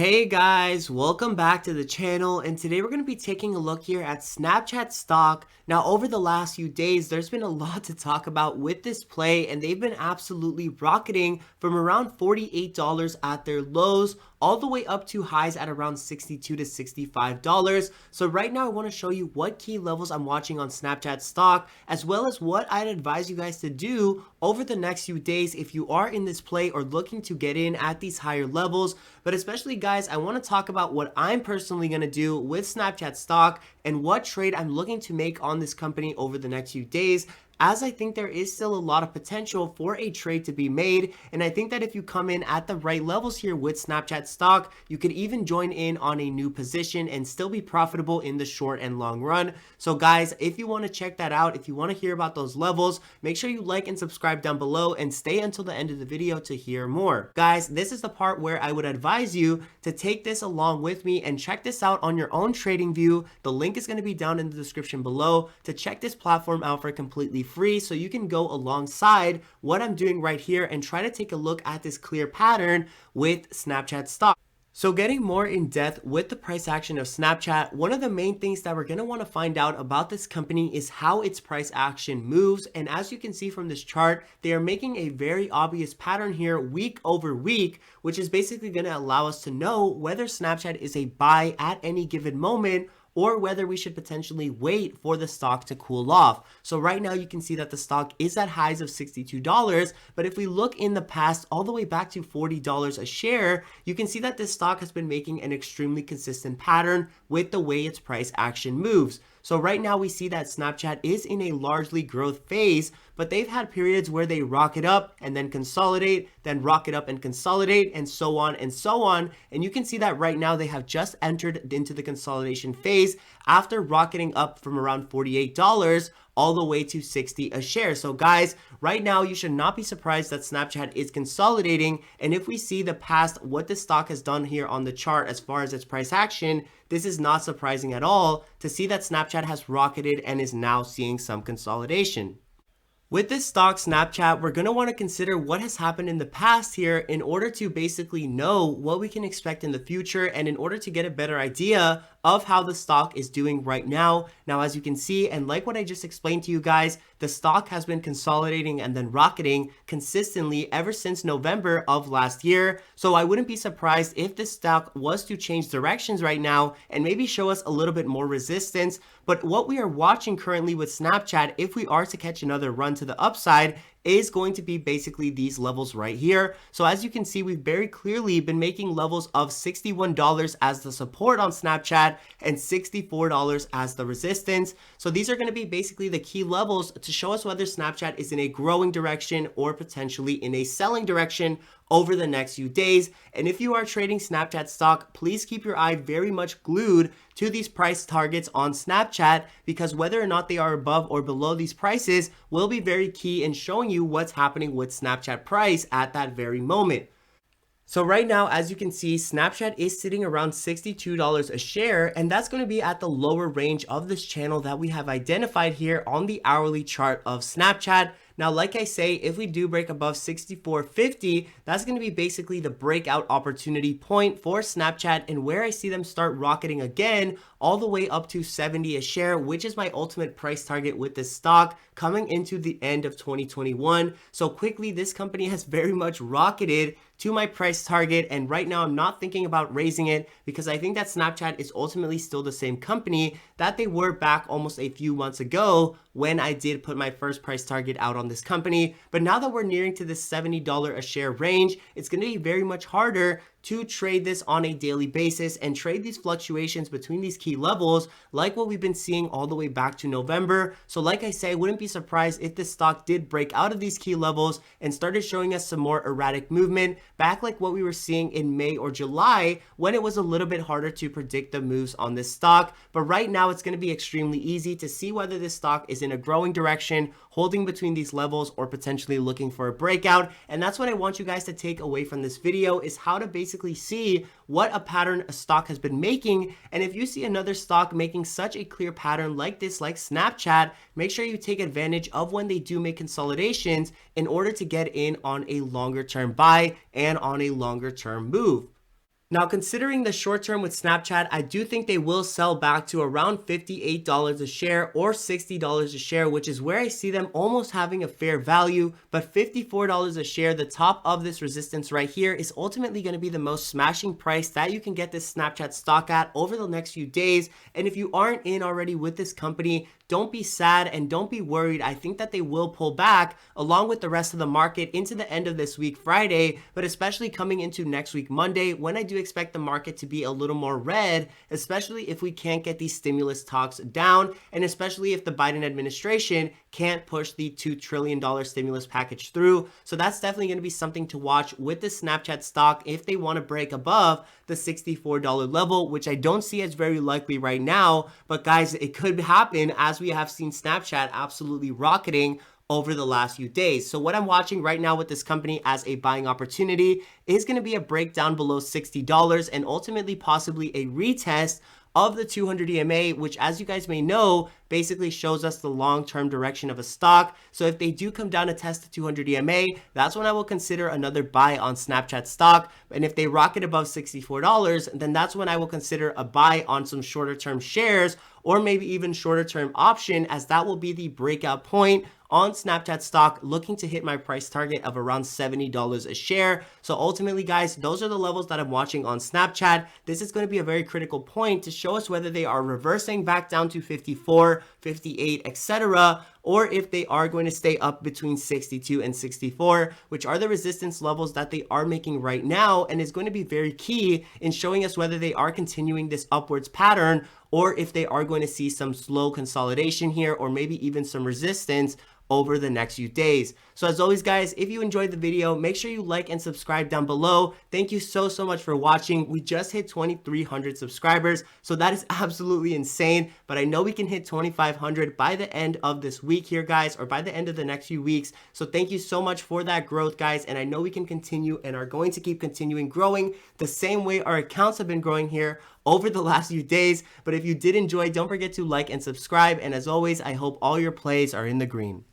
Hey guys, welcome back to the channel, and today we're going to be taking a look here at Snapchat stock. Now over the last few days there's been a lot to talk about with this play, and they've been absolutely rocketing from around $48 at their lows all the way up to highs at around $62 to $65. So right now I want to show you what key levels I'm watching on Snapchat stock, as well as what I'd advise you guys to do over the next few days if you are in this play or looking to get in at these higher levels. But especially guys, I want to talk about what I'm personally going to do with Snapchat stock and what trade I'm looking to make on this company over the next few days, as I think there is still a lot of potential for a trade to be made. And I think that if you come in at the right levels here with Snapchat stock, you could even join in on a new position and still be profitable in the short and long run. So guys, if you want to check that out, if you want to hear about those levels, make sure you like and subscribe down below and stay until the end of the video to hear more. Guys, this is the part where I would advise you to take this along with me and check this out on your own TradingView. The link is going to be down in the description below to check this platform out for completely free, so you can go alongside what I'm doing right here and try to take a look at this clear pattern with Snapchat stock. So getting more in depth with the price action of Snapchat, one of the main things that we're going to want to find out about this company is how its price action moves. And as you can see from this chart, they are making a very obvious pattern here week over week, which is basically going to allow us to know whether Snapchat is a buy at any given moment or whether we should potentially wait for the stock to cool off. So right now you can see that the stock is at highs of $62, but if we look in the past all the way back to $40 a share, you can see that this stock has been making an extremely consistent pattern with the way its price action moves. So right now we see that Snapchat is in a largely growth phase, but they've had periods where they rocket up and then consolidate, then rocket up and consolidate, and so on and so on. And you can see that right now they have just entered into the consolidation phase after rocketing up from around $48 all the way to 60 a share. So guys, right now you should not be surprised that Snapchat is consolidating. And if we see the past, what this stock has done here on the chart as far as its price action, this is not surprising at all to see that Snapchat has rocketed and is now seeing some consolidation. With this stock, Snapchat, we're going to want to consider what has happened in the past here in order to basically know what we can expect in the future, and in order to get a better idea of how the stock is doing right now. Now, as you can see, and like what I just explained to you guys, the stock has been consolidating and then rocketing consistently ever since November of last year. So I wouldn't be surprised if this stock was to change directions right now and maybe show us a little bit more resistance. But what we are watching currently with Snapchat, if we are to catch another run to the upside, is going to be basically these levels right here. So as you can see, we've very clearly been making levels of $61 as the support on Snapchat and $64 as the resistance. So these are going to be basically the key levels to show us whether Snapchat is in a growing direction or potentially in a selling direction over the next few days. And if you are trading Snapchat stock, please keep your eye very much glued to these price targets on Snapchat, because whether or not they are above or below these prices will be very key in showing you what's happening with Snapchat price at that very moment. So right now, as you can see, Snapchat is sitting around $62 a share, and that's going to be at the lower range of this channel that we have identified here on the hourly chart of Snapchat. Now, like I say, if we do break above 64.50, that's going to be basically the breakout opportunity point for Snapchat, and where I see them start rocketing again all the way up to 70 a share, which is my ultimate price target with this stock coming into the end of 2021. So quickly, this company has very much rocketed to my price target, and right now I'm not thinking about raising it because I think that Snapchat is ultimately still the same company that they were back almost a few months ago when I did put my first price target out on this company. But now that we're nearing to this $70 a share range, it's going to be very much harder to trade this on a daily basis and trade these fluctuations between these key levels like what we've been seeing all the way back to November. So like I say, I wouldn't be surprised if this stock did break out of these key levels and started showing us some more erratic movement back like what we were seeing in May or July, when it was a little bit harder to predict the moves on this stock. But right now it's going to be extremely easy to see whether this stock is in a growing direction, holding between these levels, or potentially looking for a breakout. And that's what I want you guys to take away from this video, is how to basically see what a pattern a stock has been making. And if you see another stock making such a clear pattern like this, like Snapchat, make sure you take advantage of when they do make consolidations in order to get in on a longer term buy and on a longer term move. Now, considering the short term with Snapchat, I do think they will sell back to around $58 a share or $60 a share, which is where I see them almost having a fair value. But $54 a share, the top of this resistance right here, is ultimately going to be the most smashing price that you can get this Snapchat stock at over the next few days. And if you aren't in already with this company, don't be sad and don't be worried. I think that they will pull back along with the rest of the market into the end of this week, Friday, but especially coming into next week, Monday, when I do expect the market to be a little more red, especially if we can't get these stimulus talks down, and especially if the Biden administration can't push the $2 trillion stimulus package through. So that's definitely going to be something to watch with the Snapchat stock if they want to break above the $64 level, which I don't see as very likely right now. But guys, it could happen as we have seen Snapchat absolutely rocketing over the last few days. So what I'm watching right now with this company as a buying opportunity is going to be a breakdown below $60 and ultimately possibly a retest of the 200 EMA, which, as you guys may know, basically shows us the long-term direction of a stock. So if they do come down to test the 200 EMA, that's when I will consider another buy on Snapchat stock. And if they rocket above $64, then that's when I will consider a buy on some shorter-term shares or maybe even shorter-term option, as that will be the breakout point on Snapchat stock, looking to hit my price target of around $70 a share. So ultimately, guys, those are the levels that I'm watching on Snapchat. This is going to be a very critical point to show us whether they are reversing back down to 54, 58, etc., or if they are going to stay up between 62 and 64, which are the resistance levels that they are making right now, and is going to be very key in showing us whether they are continuing this upwards pattern or if they are going to see some slow consolidation here or maybe even some resistance over the next few days. So as always, guys, if you enjoyed the video, make sure you like and subscribe down below. Thank you so much for watching. We just hit 2,300 subscribers, so that is absolutely insane, but I know we can hit 2,500 by the end of this week here, guys, or by the end of the next few weeks. So thank you so much for that growth, guys, and I know we can continue and are going to keep continuing growing the same way our accounts have been growing here over the last few days. But if you did enjoy, don't forget to like and subscribe, and as always, I hope all your plays are in the green.